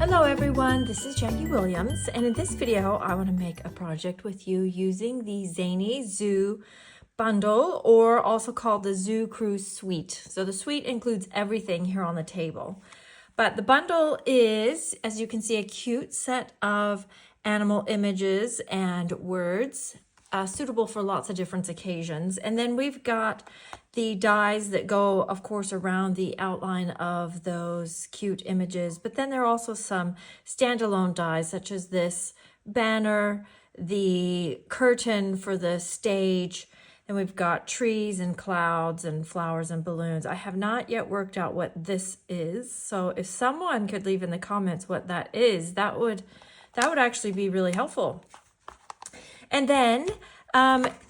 Hello everyone, this is Jackie Williams, and in this video I want to make a project with you using the Zany Zoo bundle, or also called the Zoo Cruise Suite. So the suite includes everything here on the table. But the bundle is, as you can see, a cute set of animal images and words, suitable for lots of different occasions. And then we've got the dies that go, of course, around the outline of those cute images. But then there are also some standalone dies, such as this banner, the curtain for the stage, and we've got trees and clouds and flowers and balloons. I have not yet worked out what this is. So if someone could leave in the comments what that is, that would actually be really helpful. And then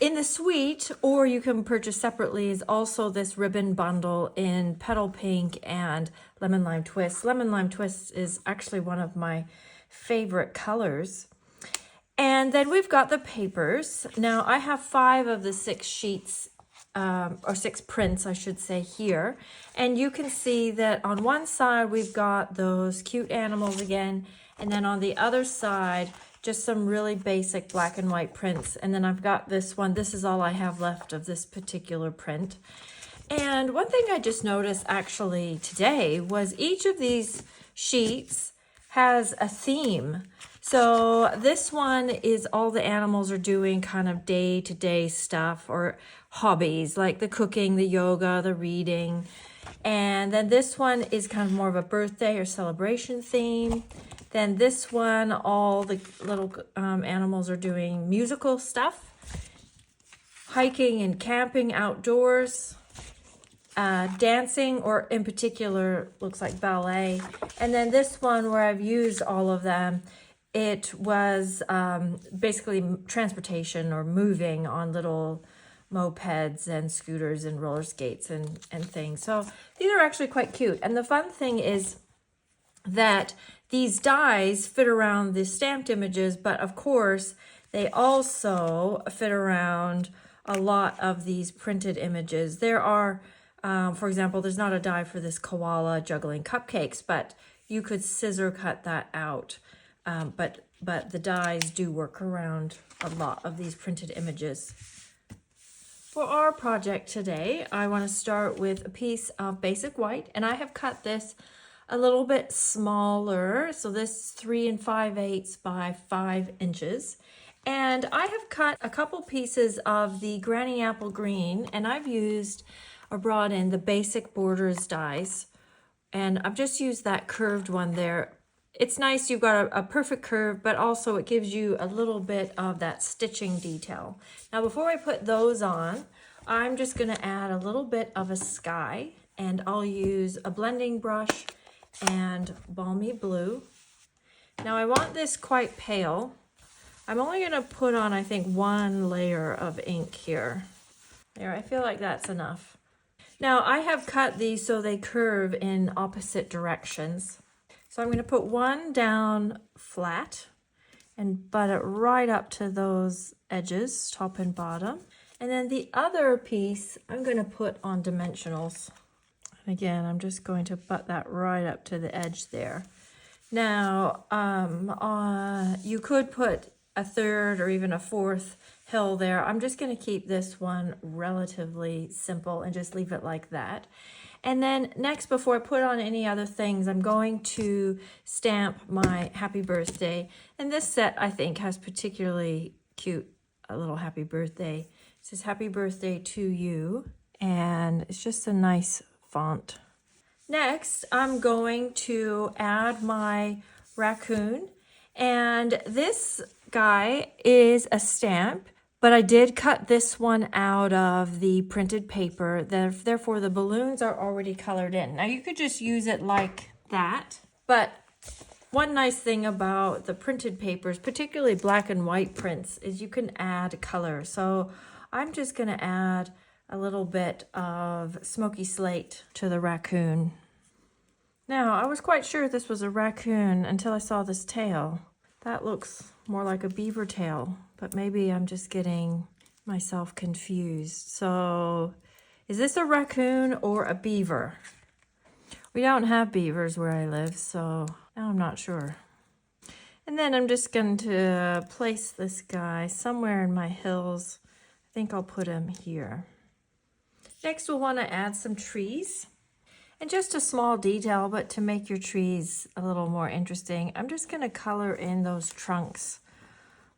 in the suite, or you can purchase separately, is also this ribbon bundle in petal pink and lemon lime twist. Lemon lime twist is actually one of my favorite colors. And then we've got the papers. Now I have 5 of the 6 sheets, or 6 prints, I should say, here. And you can see that on one side we've got those cute animals again, and then on the other side just some really basic black and white prints. And then I've got this one. This is all I have left of this particular print. And one thing I just noticed actually today was each of these sheets has a theme. So this one is all the animals are doing kind of day-to-day stuff or hobbies, like the cooking, the yoga, the reading. And then this one is kind of more of a birthday or celebration theme. Then this one, all the little animals are doing musical stuff, hiking and camping outdoors, dancing, or in particular, looks like ballet. And then this one, where I've used all of them, it was basically transportation or moving on little mopeds and scooters and roller skates and things. So these are actually quite cute. And the fun thing is that these dies fit around the stamped images, but of course they also fit around a lot of these printed images. There are, for example, there's not a die for this koala juggling cupcakes, but you could scissor cut that out. But the dies do work around a lot of these printed images. For our project today, I want to start with a piece of basic white, and I have cut this a little bit smaller. So this is 3 5/8 by 5 inches. And I have cut a couple pieces of the Granny Apple Green, and I've used or brought in the basic borders dies. And I've just used that curved one there. It's nice, you've got a perfect curve, but also it gives you a little bit of that stitching detail. Now before I put those on, I'm just gonna add a little bit of a sky, and I'll use a blending brush and balmy blue. Now I want this quite pale. I'm only gonna put on, I think, 1 layer of ink here. There, I feel like that's enough. Now I have cut these so they curve in opposite directions. So I'm gonna put one down flat and butt it right up to those edges, top and bottom. And then the other piece I'm gonna put on dimensionals. And again, I'm just going to butt that right up to the edge there. Now, you could put a 3rd or even a 4th hill there. I'm just going to keep this one relatively simple and just leave it like that. And then next, before I put on any other things, I'm going to stamp my happy birthday. And this set, I think, has particularly cute, a little happy birthday. It says happy birthday to you. And it's just a nice font. Next, I'm going to add my raccoon, and this guy is a stamp, but I did cut this one out of the printed paper. Therefore, the balloons are already colored in. Now, you could just use it like that, but one nice thing about the printed papers, particularly black and white prints, is you can add color. So I'm just going to add a little bit of smoky slate to the raccoon. Now, I was quite sure this was a raccoon until I saw this tail. That looks more like a beaver tail, but maybe I'm just getting myself confused. So, is this a raccoon or a beaver? We don't have beavers where I live, so Now I'm not sure. And then I'm just going to place this guy somewhere in my hills. I think I'll put him here. Next, we'll want to add some trees. And just a small detail, but to make your trees a little more interesting, I'm just going to color in those trunks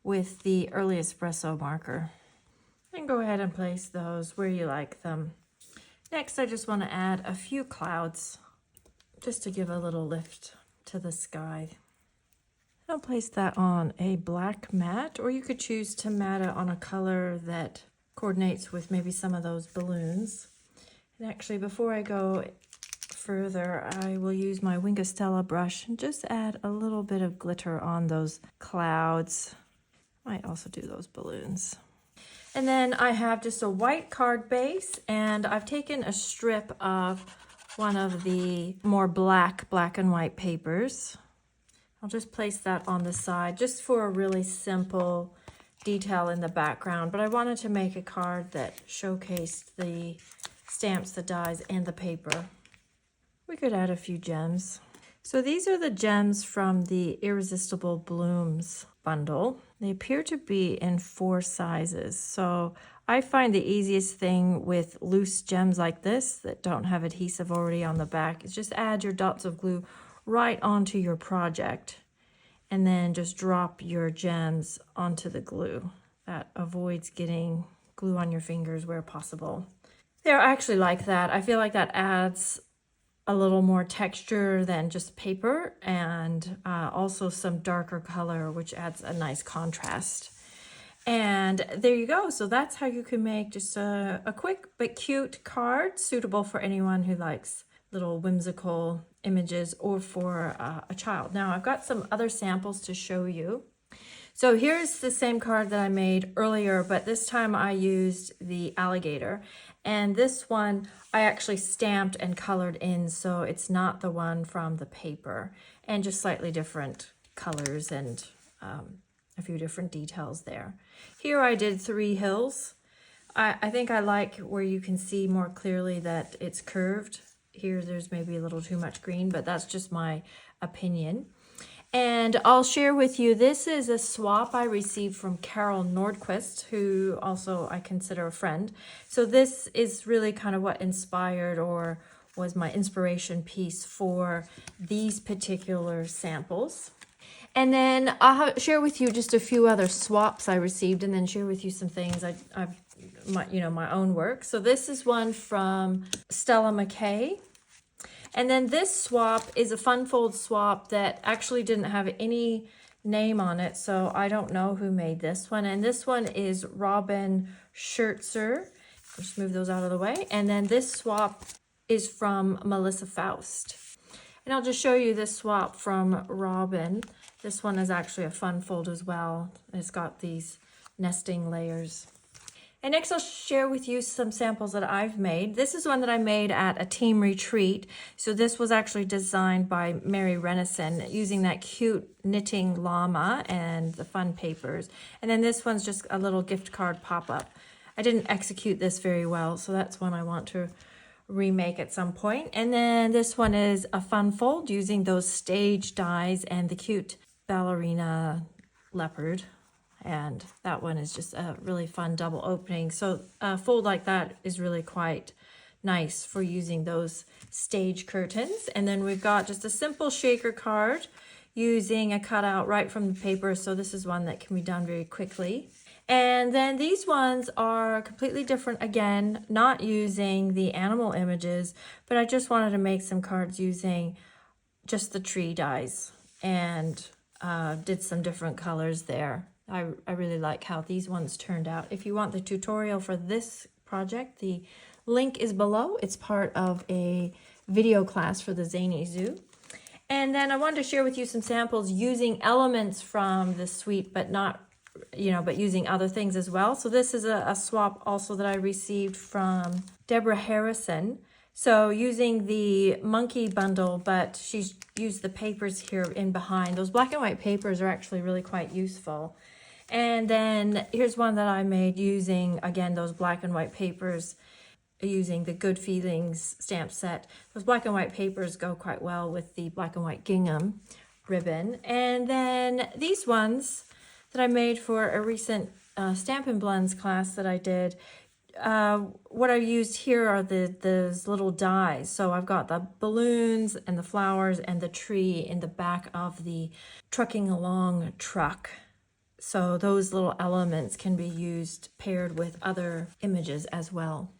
with the early espresso marker. And go ahead and place those where you like them. Next, I just want to add a few clouds just to give a little lift to the sky. I'll place that on a black mat, or you could choose to mat it on a color that coordinates with maybe some of those balloons. And actually, before I go further, I will use my Wingastella brush and just add a little bit of glitter on those clouds. Might also do those balloons. And then I have just a white card base, and I've taken a strip of one of the more black and white papers. I'll just place that on the side just for a really simple detail in the background, but I wanted to make a card that showcased the stamps, the dies, and the paper. We could add a few gems. So these are the gems from the Irresistible Blooms bundle. They appear to be in 4 sizes. So I find the easiest thing with loose gems like this that don't have adhesive already on the back is just add your dots of glue right onto your project and then just drop your gems onto the glue. That avoids getting glue on your fingers where possible. They're actually like that. I feel like that adds a little more texture than just paper, and also some darker color, which adds a nice contrast. And there you go. So that's how you can make just a quick but cute card suitable for anyone who likes little whimsical images or for a child. Now I've got some other samples to show you. So here's the same card that I made earlier, but this time I used the alligator. And this one I actually stamped and colored in, so it's not the one from the paper, and just slightly different colors and a few different details there. Here I did 3 hills. I think I like where you can see more clearly that it's curved. Here there's maybe a little too much green, but that's just my opinion. And I'll share with you, this is a swap I received from Carol Nordquist, who also I consider a friend. So this is really kind of what inspired or was my inspiration piece for these particular samples. And then I'll share with you just a few other swaps I received, and then share with you some things I've my own work. So this is one from Stella McKay. And then this swap is a fun fold swap that actually didn't have any name on it, so I don't know who made this one. And this one is Robin Schertzer. Just move those out of the way. And then this swap is from Melissa Faust. And I'll just show you this swap from Robin. This one is actually a fun fold as well. It's got these nesting layers. And next I'll share with you some samples that I've made. This is one that I made at a team retreat. So this was actually designed by Mary Renison using that cute knitting llama and the fun papers. And then this one's just a little gift card pop-up. I didn't execute this very well, so that's one I want to remake at some point. And then this one is a fun fold using those stage dies and the cute ballerina leopard. And that one is just a really fun double opening. So a fold like that is really quite nice for using those stage curtains. And then we've got just a simple shaker card using a cutout right from the paper. So this is one that can be done very quickly. And then these ones are completely different again, not using the animal images, but I just wanted to make some cards using just the tree dies and did some different colors there. I really like how these ones turned out. If you want the tutorial for this project, the link is below. It's part of a video class for the Zany Zoo. And then I wanted to share with you some samples using elements from the suite, but not, but using other things as well. So this is a swap also that I received from Deborah Harrison. So using the monkey bundle, but she's used the papers here in behind. Those black and white papers are actually really quite useful. And then here's one that I made using, again, those black and white papers, using the Good Feelings stamp set. Those black and white papers go quite well with the black and white gingham ribbon. And then these ones that I made for a recent Stampin' Blends class that I did, what I used here are those little dies. So I've got the balloons and the flowers and the tree in the back of the trucking along truck. So those little elements can be used paired with other images as well.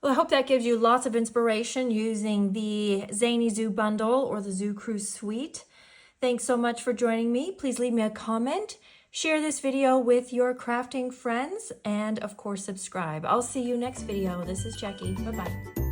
Well, I hope that gives you lots of inspiration using the Zany Zoo bundle or the Zoo Crew Suite. Thanks so much for joining me. Please leave me a comment, share this video with your crafting friends, and of course subscribe. I'll see you next video. This is Jackie. Bye-bye.